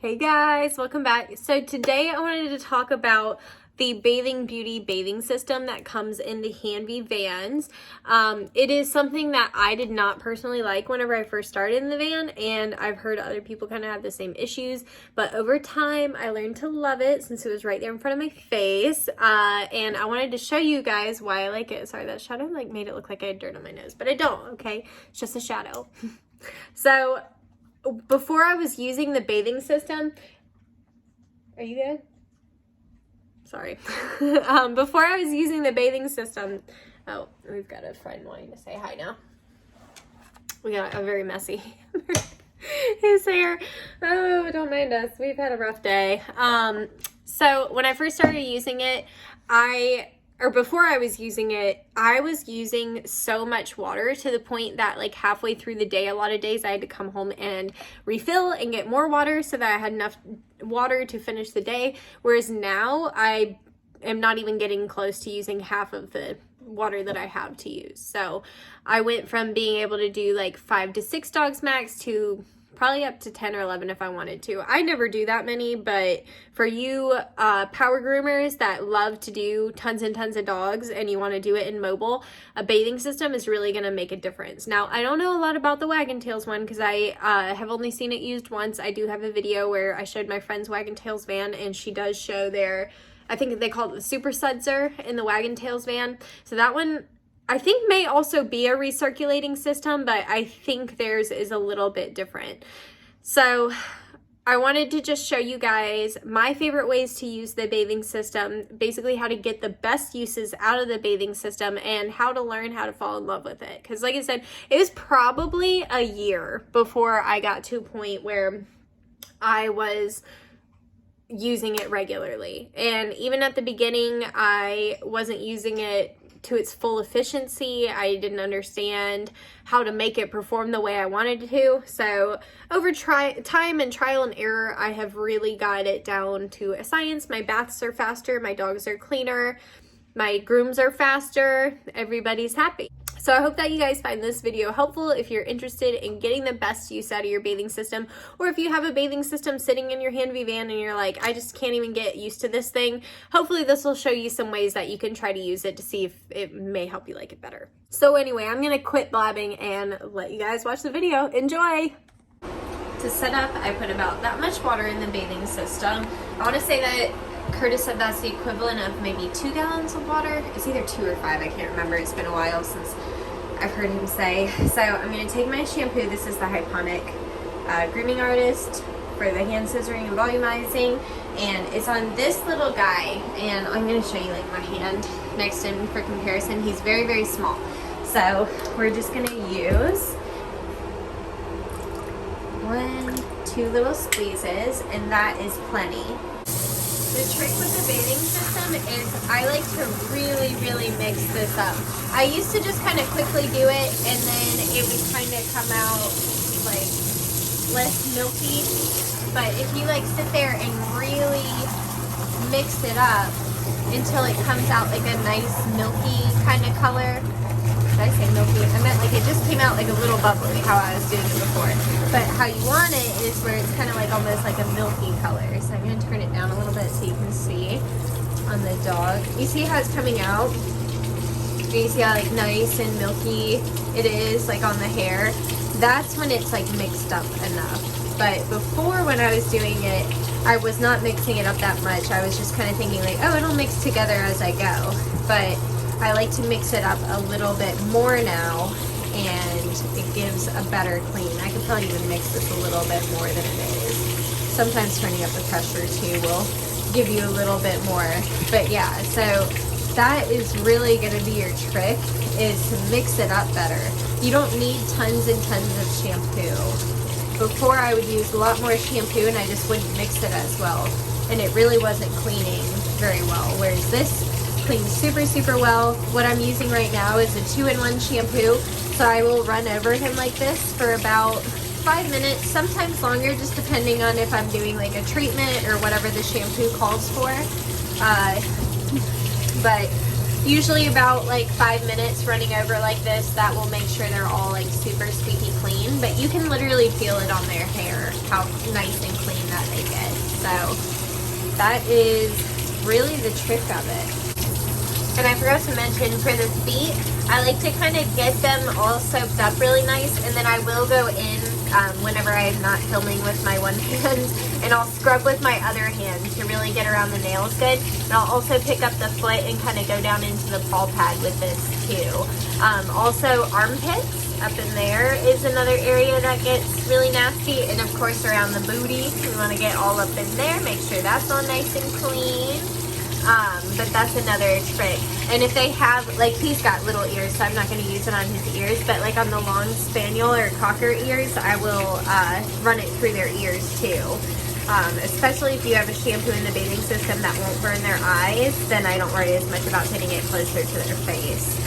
Hey guys, welcome back. So today I wanted to talk about the Bathing Beauty bathing system that comes in the Hanvey vans. It is something that I did not personally like whenever I first started in the van, and I've heard other people kind of have the same issues, but over time I learned to love it since it was right there in front of my face, and I wanted to show you guys why I like it. Sorry, that shadow like made it look like I had dirt on my nose, but I don't, okay? It's just a shadow. So before I was using the bathing system, are you good? Sorry. Before I was using the bathing system, oh, we've got a friend wanting to say hi now. We got a very messy his hair. Oh, don't mind us. We've had a rough day. So when I first started using it, before I was using it, I was using so much water to the point that like halfway through the day, a lot of days I had to come home and refill and get more water so that I had enough water to finish the day. Whereas now I am not even getting close to using half of the water that I have to use. So I went from being able to do like 5 to 6 dogs max to probably up to 10 or 11 if I wanted to. I never do that many, but for you power groomers that love to do tons and tons of dogs and you want to do it in mobile, a bathing system is really going to make a difference. Now, I don't know a lot about the Wagon Tails one because I have only seen it used once. I do have a video where I showed my friend's Wagon Tails van, and she does show their, I think they call it the Super Sudser in the Wagon Tails van. So that one I think may also be a recirculating system, but I think theirs is a little bit different. So I wanted to just show you guys my favorite ways to use the bathing system, basically how to get the best uses out of the bathing system and how to learn how to fall in love with it. Because like I said, it was probably a year before I got to a point where I was using it regularly. And even at the beginning, I wasn't using it to its full efficiency. I didn't understand how to make it perform the way I wanted to. So over time and trial and error, I have really got it down to a science. My baths are faster, my dogs are cleaner, my grooms are faster, everybody's happy. So I hope that you guys find this video helpful if you're interested in getting the best use out of your bathing system, or if you have a bathing system sitting in your Hanvey van and you're like, I just can't even get used to this thing. Hopefully this will show you some ways that you can try to use it to see if it may help you like it better. So anyway, I'm gonna quit blabbing and let you guys watch the video. Enjoy! To set up, I put about that much water in the bathing system. I want to say that Curtis said that's the equivalent of maybe 2 gallons of water. It's either 2 or 5, I can't remember. It's been a while since I've heard him say. So I'm going to take my shampoo. This is the Hyponic Grooming Artist for the hand scissoring and volumizing. And it's on this little guy. And I'm going to show you like my hand next to him for comparison. He's very, very small. So we're just going to use 1, 2 little squeezes, and that is plenty. The trick with the bathing system is I like to really, really mix this up. I used to just kind of quickly do it, and then it would kind of come out like less milky. But if you like sit there and really mix it up until it comes out like a nice milky kind of color. Did I say milky? I meant like it just came out like a little bubbly, how I was doing it before. But how you want it is where it's kind of like almost like a milky color. So I'm going to turn it down a little bit so you can see on the dog. You see how it's coming out? You see how like nice and milky it is like on the hair? That's when it's like mixed up enough. But before, when I was doing it, I was not mixing it up that much. I was just kind of thinking like, oh, it'll mix together as I go. But I like to mix it up a little bit more now, and it gives a better clean. I could probably even mix this a little bit more than it is. Sometimes turning up the pressure too will give you a little bit more. But yeah, so that is really going to be your trick, is to mix it up better. You don't need tons and tons of shampoo. Before I would use a lot more shampoo and I just wouldn't mix it as well, and it really wasn't cleaning very well, whereas this cleans super, super well. What I'm using right now is a 2-in-1 shampoo, so I will run over him like this for about 5 minutes, sometimes longer, just depending on if I'm doing like a treatment or whatever the shampoo calls for. But usually about like 5 minutes running over like this. That will make sure they're all like super squeaky clean, but you can literally feel it on their hair how nice and clean that they get. So that is really the trick of it. And I forgot to mention, for the feet, I like to kind of get them all soaked up really nice, and then I will go in whenever I'm not filming with my one hand, and I'll scrub with my other hand to really get around the nails good. And I'll also pick up the foot and kind of go down into the paw pad with this too. Also armpits, up in there is another area that gets really nasty, and of course around the booty, we want to get all up in there, make sure that's all nice and clean. But that's another trick. And if they have, like, he's got little ears, so I'm not going to use it on his ears, but like on the long spaniel or cocker ears, I will run it through their ears too. Especially if you have a shampoo in the bathing system that won't burn their eyes, then I don't worry as much about getting it closer to their face.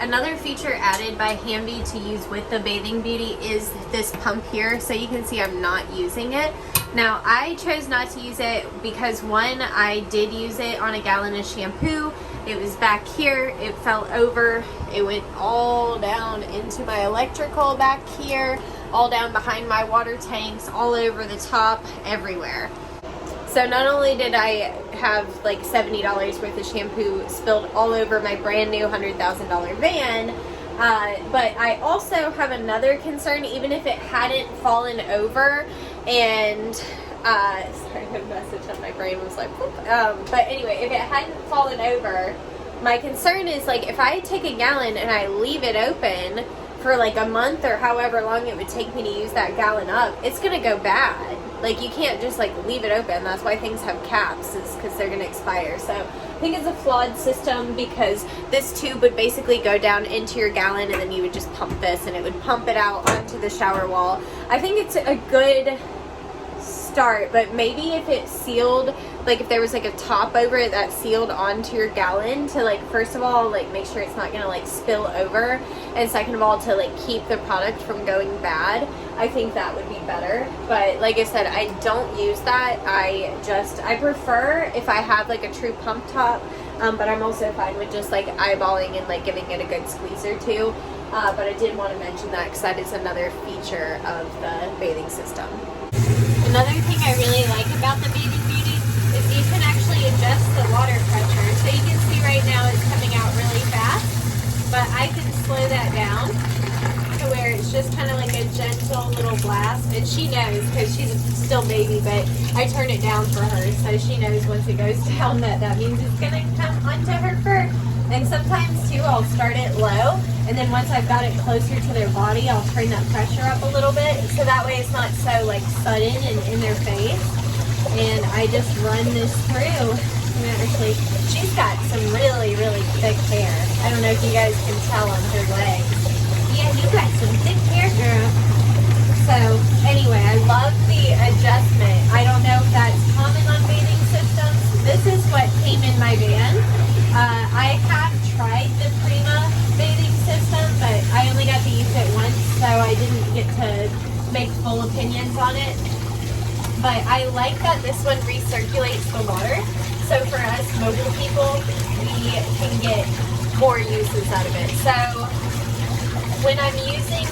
Another feature added by Hanvey to use with the Bathing Beauty is this pump here. So you can see I'm not using it. Now, I chose not to use it because, one, I did use it on a gallon of shampoo. It was back here, it fell over, it went all down into my electrical back here, all down behind my water tanks, all over the top, everywhere. So not only did I have like $70 worth of shampoo spilled all over my brand new $100,000 van, but I also have another concern. Even if it hadn't fallen over, and sorry, a message on my brain was like, but anyway, if it hadn't fallen over, my concern is, like, if I take a gallon and I leave it open for like a month or however long it would take me to use that gallon up, it's gonna go bad. Like, you can't just like leave it open. That's why things have caps, is because they're gonna expire. So I think it's a flawed system, because this tube would basically go down into your gallon, and then you would just pump this and it would pump it out onto the shower wall. I think it's a good start, but maybe if it's sealed, like if there was like a top over it that sealed onto your gallon, to like, first of all, like make sure it's not gonna like spill over, and second of all, to like keep the product from going bad, I think that would be better. But like I said, I don't use that. I prefer if I have like a true pump top, but I'm also fine with just like eyeballing and like giving it a good squeeze or two. But I did want to mention that because that is another feature of the bathing system. Another thing I really like about the Bathing Beauty is you can actually adjust the water pressure. So you can see right now it's coming out really fast, but I can slow that down to where it's just kind of like a gentle little blast. And she knows, because she's still baby, but I turn it down for her, so she knows once it goes down that means it's going to come onto her fur. And sometimes too, I'll start it low, and then once I've got it closer to their body, I'll turn that pressure up a little bit, so that way it's not so like sudden and in their face. And I just run this through. Actually, she's got some really, really thick hair. I don't know if you guys can tell on her legs. Yeah, you got some thick hair, girl. So anyway, I love the adjustment. I don't know if that's common on bathing systems. This is what came in my van. I have tried the Prima bathing system, but I only got to use it once, so I didn't get to make full opinions on it. But I like that this one recirculates the water. So for us mobile people, we can get more uses out of it. So when I'm using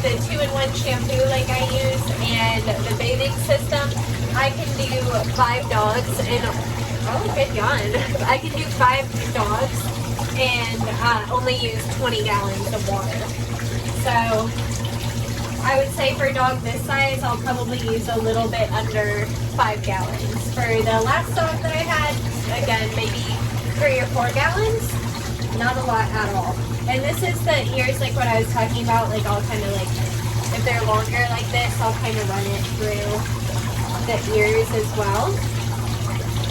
the 2-in-1 shampoo like I use, and the bathing system, I can do 5 dogs and oh, good yawn. I can do 5 dogs and only use 20 gallons of water. So I would say for a dog this size, I'll probably use a little bit under 5 gallons. For the last dog that I had, again, maybe 3 or 4 gallons. Not a lot at all. And this is the ears, like what I was talking about. Like, I'll kind of like, if they're longer like this, I'll kind of run it through the ears as well,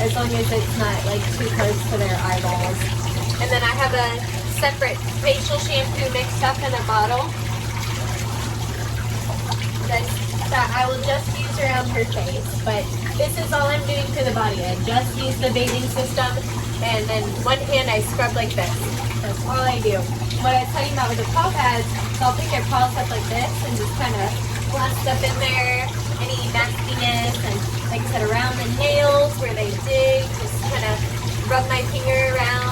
as long as it's not like too close to their eyeballs. And then I have a separate facial shampoo mixed up in a bottle that I will just use around her face. But this is all I'm doing to the body. I just use the bathing system, and then one hand I scrub like this. That's all I do. What I was talking about with the paw pads, so I'll pick their paws up like this and just kind of blast up in there any nastiness, and like I said, around the nails where they dig, just kind of rub my finger around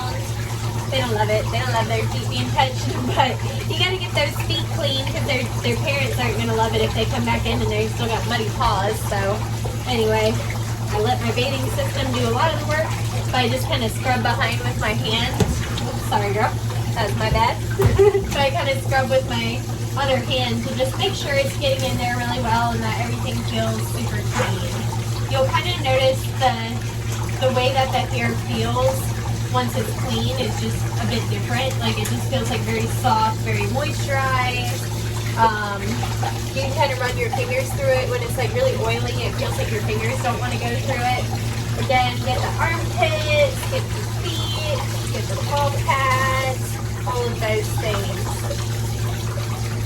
They don't love their feet being touched, but you gotta get those feet clean because their parents aren't gonna love it if they come back in and they've still got muddy paws. So anyway, I let my bathing system do a lot of the work, but I just kind of scrub behind with my hands. Oops, sorry girl, that's my bad. So I kind of scrub with my other hand to just make sure it's getting in there really well and that everything feels super clean. You'll kind of notice the way that the hair feels once it's clean is just a bit different. Like it just feels like very soft, very moisturized. You can kind of run your fingers through it when it's like really oily. It feels like your fingers don't want to go through it. Again, get the armpits, get the feet, get the paw pads, all of those things.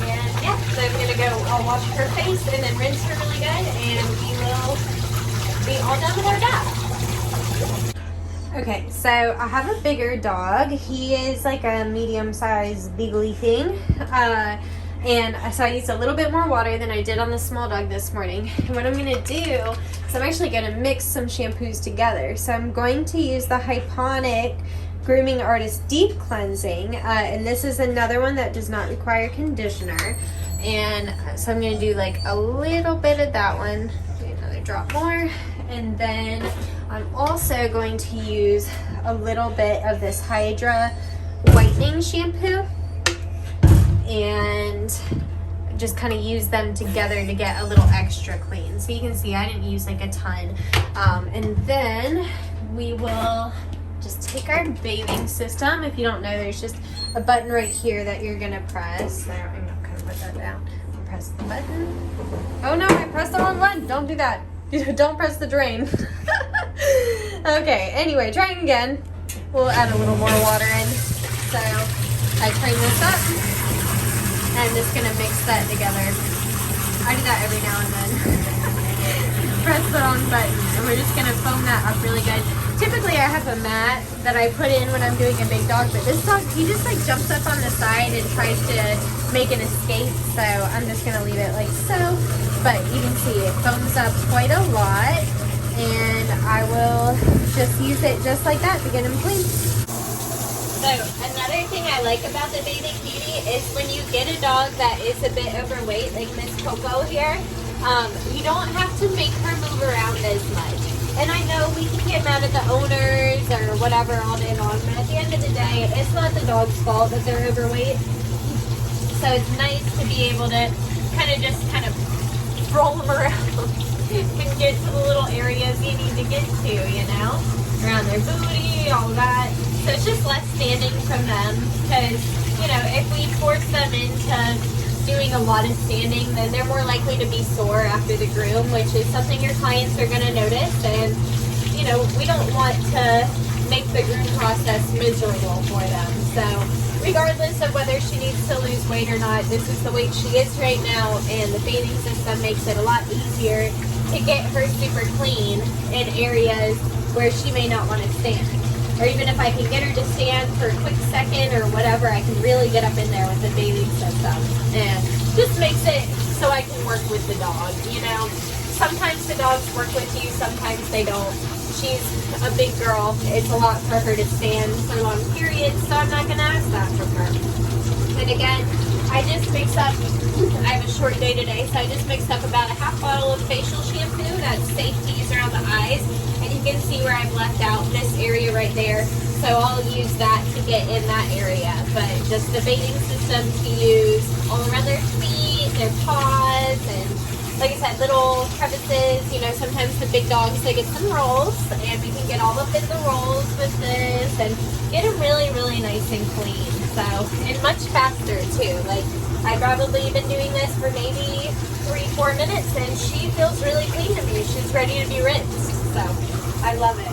And yeah, so I'm gonna go, I'll wash her face and then rinse her really good, and we will be all done with our bath. Okay, so I have a bigger dog. He is like a medium-sized beagle-y thing. And so I used a little bit more water than I did on the small dog this morning. And what I'm going to do is I'm actually going to mix some shampoos together. So I'm going to use the Hyponic Grooming Artist Deep Cleansing. And this is another one that does not require conditioner. And so I'm going to do like a little bit of that one. Do another drop more. And then I'm also going to use a little bit of this Hydra Whitening Shampoo. And just kind of use them together to get a little extra clean. So you can see I didn't use like a ton. And then we will just take our bathing system. If you don't know, there's just a button right here that you're gonna press. I'm not gonna put that down. Press the button. Oh no, I pressed the wrong one. Don't do that. Don't press the drain. Okay, anyway, trying again. We'll add a little more water in. So I turn this up. I'm just going to mix that together. I do that every now and then. Press the wrong button. And we're just going to foam that up really good. Typically I have a mat that I put in when I'm doing a big dog, but this dog, he just like jumps up on the side and tries to make an escape. So I'm just going to leave it like so. But you can see it foams up quite a lot. And I will just use it just like that to get him clean. So another thing I like about the Bathing Beauty is when you get a dog that is a bit overweight, like Miss Coco here, you don't have to make her move around as much. And I know we can get mad at the owners or whatever all day long, but at the end of the day, it's not the dog's fault that they're overweight. So it's nice to be able to kind of roll them around and get to the little areas you need to get to, you know, around their booty, all that. So it's just less standing from them because, you know, if we force them into doing a lot of standing, then they're more likely to be sore after the groom, which is something your clients are going to notice. And, you know, we don't want to make the groom process miserable for them. So regardless of whether she needs to lose weight or not, this is the weight she is right now, and the bathing system makes it a lot easier to get her super clean in areas where she may not want to stand. Or even if I can get her to stand for a quick second or whatever, I can really get up in there with the bathing system. And just makes it so I can work with the dog, you know. Sometimes the dogs work with you, sometimes they don't. She's a big girl. It's a lot for her to stand for long periods, so I'm not going to ask that from her. And again, I just mix up, I have a short day today, so I just mixed up about a half bottle of facial shampoo. That's safe to use around the eyes. And you can see where I've left out this area right there. So I'll use that to get in that area. But just the bathing system to use all around their feet, their paws, and like I said, little crevices. You know, sometimes the big dogs, they get some rolls, and we can get all up in the rolls with this and get them really, really nice and clean. So, and much faster too. Like, I've probably been doing this for maybe 3-4 minutes, and she feels really clean to me. She's ready to be rinsed. So, I love it.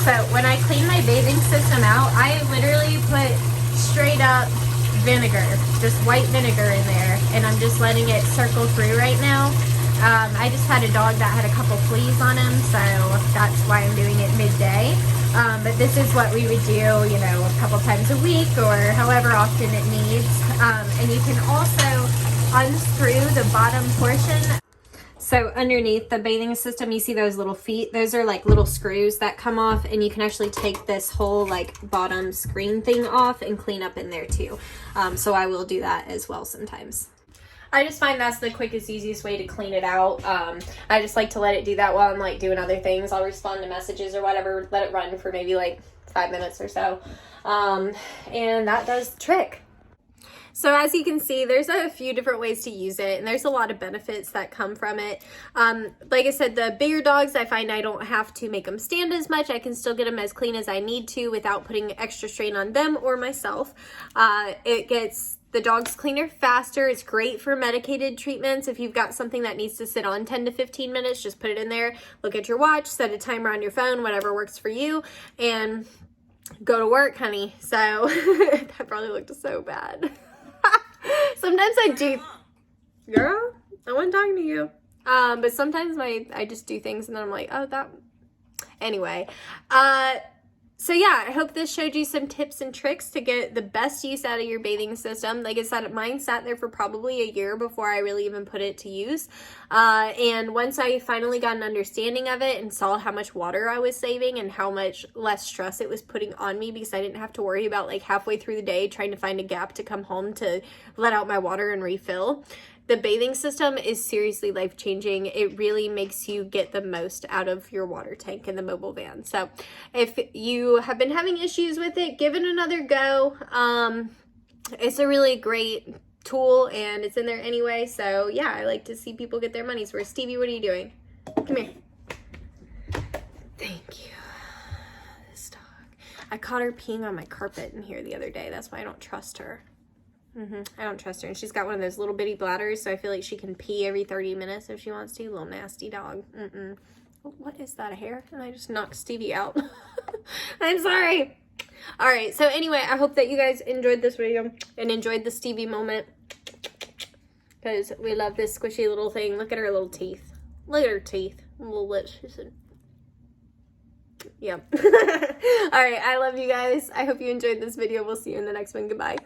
So, when I clean my bathing system out, I literally put straight up vinegar, just white vinegar in there, and I'm just letting it circle through right now. I just had a dog that had a couple fleas on him, so that's why I'm doing it midday. But this is what we would do, you know, a couple times a week or however often it needs. And you can also unscrew the bottom portion. So underneath the bathing system, you see those little feet? Those are like little screws that come off, and you can actually take this whole like bottom screen thing off and clean up in there too. So I will do that as well sometimes. I just find that's the quickest, easiest way to clean it out. I just like to let it do that while I'm like doing other things. I'll respond to messages or whatever, let it run for maybe like 5 minutes or so. And that does the trick. So as you can see, there's a few different ways to use it, and there's a lot of benefits that come from it. Like I said, the bigger dogs, I find I don't have to make them stand as much. I can still get them as clean as I need to without putting extra strain on them or myself. It gets the dogs cleaner faster. It's great for medicated treatments. If you've got something that needs to sit on 10 to 15 minutes, just put it in there, look at your watch, set a timer on your phone, whatever works for you, and go to work, honey. So that probably looked so bad. Sometimes I do, girl, I wasn't talking to you. But sometimes I just do things and then I'm like, oh, that, anyway. So yeah, I hope this showed you some tips and tricks to get the best use out of your bathing system. Like I said, mine sat there for probably a year before I really even put it to use. And once I finally got an understanding of it and saw how much water I was saving and how much less stress it was putting on me, because I didn't have to worry about like halfway through the day trying to find a gap to come home to let out my water and refill. The bathing system is seriously life-changing. It really makes you get the most out of your water tank in the mobile van. So if you have been having issues with it, give it another go. It's a really great tool and it's in there anyway. So yeah, I like to see people get their money's worth. Stevie, what are you doing? Come here. Thank you. This dog. I caught her peeing on my carpet in here the other day. That's why I don't trust her. I don't trust her. And she's got one of those little bitty bladders, so I feel like she can pee every 30 minutes if she wants to. Little nasty dog. Oh, what is that, a hair? And I just knocked Stevie out. I'm sorry. All right, so anyway, I hope that you guys enjoyed this video and enjoyed the Stevie moment, because we love this squishy little thing. Look at her little teeth. Look at her teeth. Little lips. She said, yeah. All right, I love you guys. I hope you enjoyed this video. We'll see you in the next one. Goodbye.